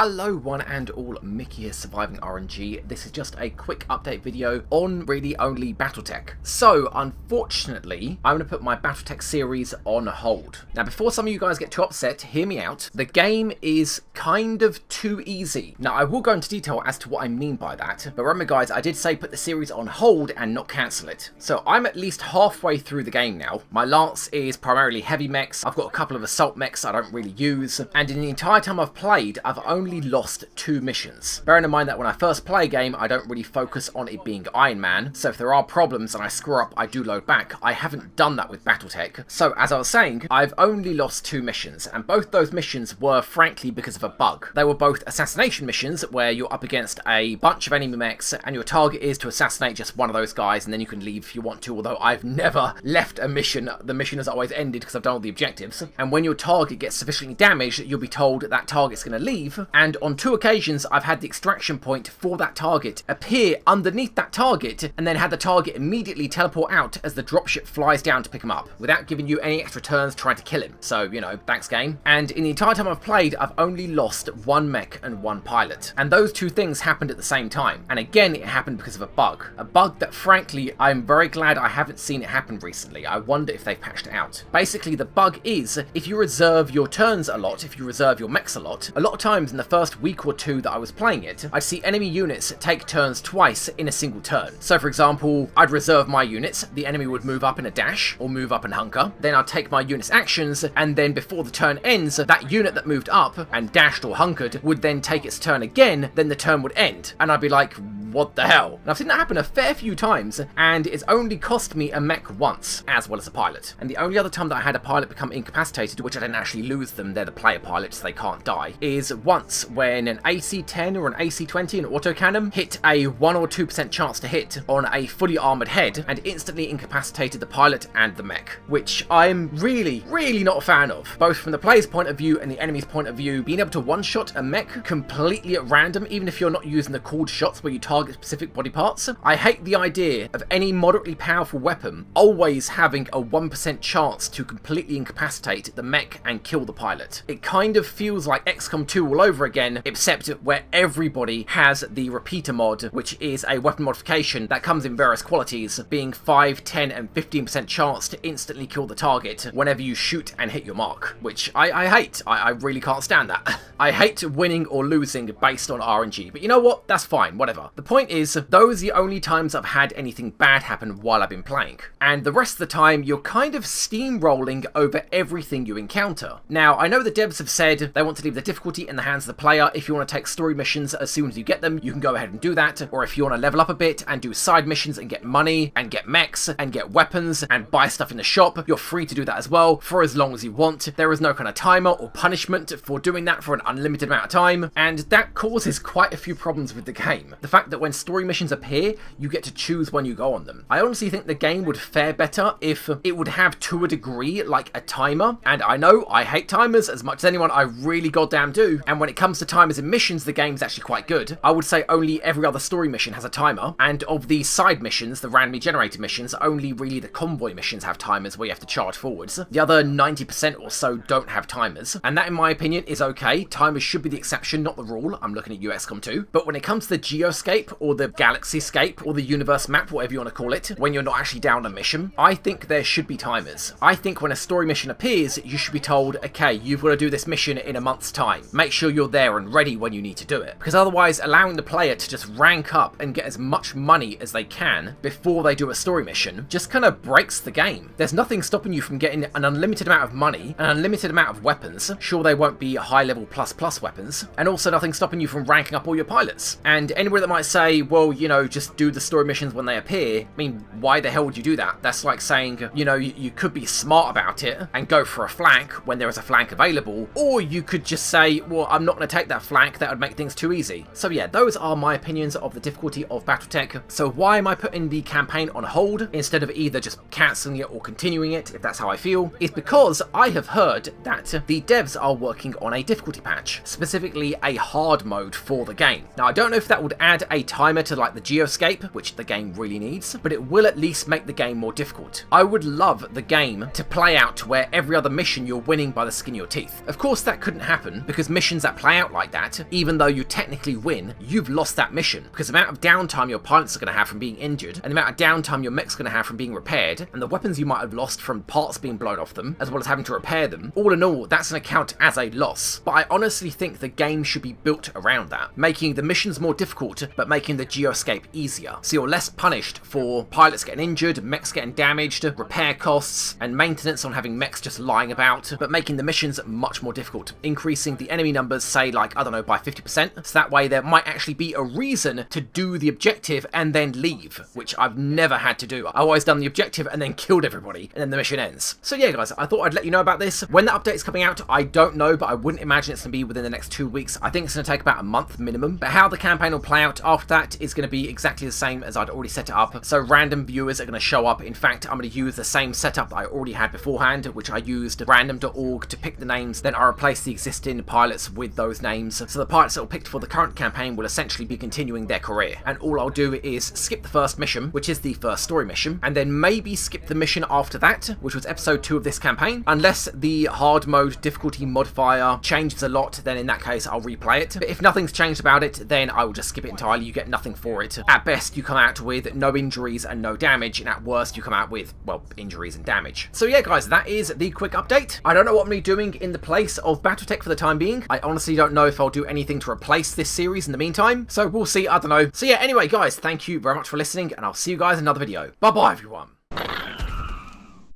Hello one and all, Mickey here, Surviving RNG. This is just a quick update video on really only BattleTech. So, unfortunately, I'm going to put my BattleTech series on hold. Now, before some of you guys get too upset, hear me out. The game is kind of too easy. Now, I will go into detail as to what I mean by that, but remember guys, I did say put the series on hold and not cancel it. So, I'm at least halfway through the game now. My lance is primarily heavy mechs. I've got a couple of assault mechs I don't really use, and in the entire time I've played, I've only lost 2 missions. Bearing in mind that when I first play a game, I don't really focus on it being Iron Man, so if there are problems and I screw up, I do load back. I haven't done that with BattleTech. So as I was saying, I've only lost 2 missions, and both those missions were frankly because of a bug. They were both assassination missions where you're up against a bunch of enemy mechs and your target is to assassinate just one of those guys and then you can leave if you want to, although I've never left a mission. The mission has always ended because I've done all the objectives. And when your target gets sufficiently damaged, you'll be told that target's going to leave, and on 2 occasions I've had the extraction point for that target appear underneath that target and then had the target immediately teleport out as the dropship flies down to pick him up without giving you any extra turns trying to kill him. So, you know, thanks game. And in the entire time I've played, I've only lost 1 mech and 1 pilot. And those 2 things happened at the same time. And again, it happened because of a bug. A bug that frankly, I'm very glad I haven't seen it happen recently. I wonder if they've patched it out. Basically, the bug is, if you reserve your turns a lot, if you reserve your mechs a lot of times in the first week or 2 that I was playing it, I'd see enemy units take turns twice in a single turn. So for example, I'd reserve my units, the enemy would move up in a dash, or move up and hunker, then I'd take my unit's actions, and then before the turn ends, that unit that moved up and dashed or hunkered would then take its turn again, then the turn would end. And I'd be like, what the hell? And I've seen that happen a fair few times, and it's only cost me a mech once, as well as a pilot. And the only other time that I had a pilot become incapacitated, which I didn't actually lose them, they're the player pilots, they can't die, is once when an AC-10 or an AC-20, an autocannon, hit a 1 or 2% chance to hit on a fully armoured head and instantly incapacitated the pilot and the mech, which I'm really not a fan of. Both from the player's point of view and the enemy's point of view, being able to one-shot a mech completely at random, even if you're not using the called shots where you target specific body parts. I hate the idea of any moderately powerful weapon always having a 1% chance to completely incapacitate the mech and kill the pilot. It kind of feels like XCOM 2 all over again, except where everybody has the repeater mod, which is a weapon modification that comes in various qualities, being 5, 10 and 15% chance to instantly kill the target whenever you shoot and hit your mark, which I hate. I really can't stand that. I hate winning or losing based on RNG, but you know what? That's fine, whatever. The point is, those are the only times I've had anything bad happen while I've been playing, and the rest of the time you're kind of steamrolling over everything you encounter. Now, I know the devs have said they want to leave the difficulty in the hands of the player. If you want to take story missions as soon as you get them, you can go ahead and do that, or if you want to level up a bit and do side missions and get money and get mechs and get weapons and buy stuff in the shop, you're free to do that as well for as long as you want. There is no kind of timer or punishment for doing that for an unlimited amount of time, and that causes quite a few problems with the game. The fact that when story missions appear, you get to choose when you go on them. I honestly think the game would fare better if it would have, to a degree, like a timer, and I know I hate timers as much as anyone, I really goddamn do, and when it comes to timers in missions, the game's actually quite good. I would say only every other story mission has a timer, and of the side missions, the randomly generated missions, only really the convoy missions have timers where you have to charge forwards. The other 90% or so don't have timers, and that in my opinion is okay. Timers should be the exception, not the rule. I'm looking at XCOM 2. But when it comes to the Geoscape, or the Galaxyscape, or the universe map, whatever you want to call it, when you're not actually down a mission, I think there should be timers. I think when a story mission appears, you should be told, okay, you've got to do this mission in a month's time. Make sure you're there and ready when you need to do it. Because otherwise, allowing the player to just rank up and get as much money as they can before they do a story mission just kind of breaks the game. There's nothing stopping you from getting an unlimited amount of money, an unlimited amount of weapons. Sure, they won't be high-level plus weapons, and also nothing stopping you from ranking up all your pilots. And anybody that might say, well, you know, just do the story missions when they appear, I mean, why the hell would you do that? That's like saying, you know, you could be smart about it and go for a flank when there is a flank available, or you could just say, well, I'm not going to take that flank, that would make things too easy. So yeah, those are my opinions of the difficulty of BattleTech. So why am I putting the campaign on hold instead of either just cancelling it or continuing it, if that's how I feel, is because I have heard that the devs are working on a difficulty patch, specifically a hard mode for the game. Now, I don't know if that would add a timer to like the geoscape, which the game really needs, but it will at least make the game more difficult. I would love the game to play out to where every other mission you're winning by the skin of your teeth. Of course that couldn't happen, because missions that play out like that, even though you technically win, you've lost that mission, because the amount of downtime your pilots are going to have from being injured, and the amount of downtime your mech's going to have from being repaired, and the weapons you might have lost from parts being blown off them, as well as having to repair them, all in all, that's going to count as a loss. But I honestly think the game should be built around that, making the missions more difficult, but making the geoscape easier. So you're less punished for pilots getting injured, mechs getting damaged, repair costs, and maintenance on having mechs just lying about, but making the missions much more difficult, increasing the enemy numbers, say like, I don't know, by 50%, so that way there might actually be a reason to do the objective and then leave, which I've never had to do. I've always done the objective and then killed everybody, and then the mission ends. So yeah guys, I thought I'd let you know about this. When the update is coming out, I don't know, but I wouldn't imagine it's going to be within the next 2 weeks. I think it's going to take about a month minimum, but how the campaign will play out after that is going to be exactly the same as I'd already set it up, so random viewers are going to show up. In fact, I'm going to use the same setup that I already had beforehand, which I used random.org to pick the names, then I replaced the existing pilots with those names, so the pilots that were picked for the current campaign will essentially be continuing their career, and all I'll do is skip the first mission, which is the first story mission, and then maybe skip the mission after that, which was episode 2 of this campaign, unless the hard mode difficulty modifier changes a lot. Then in that case I'll replay it, but if nothing's changed about it, then I will just skip it entirely. You get nothing for it. At best you come out with no injuries and no damage, and at worst you come out with, well, injuries and damage. So yeah guys, that is the quick update. I don't know what I'm going to be doing in the place of BattleTech for the time being. I honestly don't know if I'll do anything to replace this series in the meantime, so we'll see. I don't know. So yeah, anyway guys, thank you very much for listening, and I'll see you guys in another video. Bye bye everyone.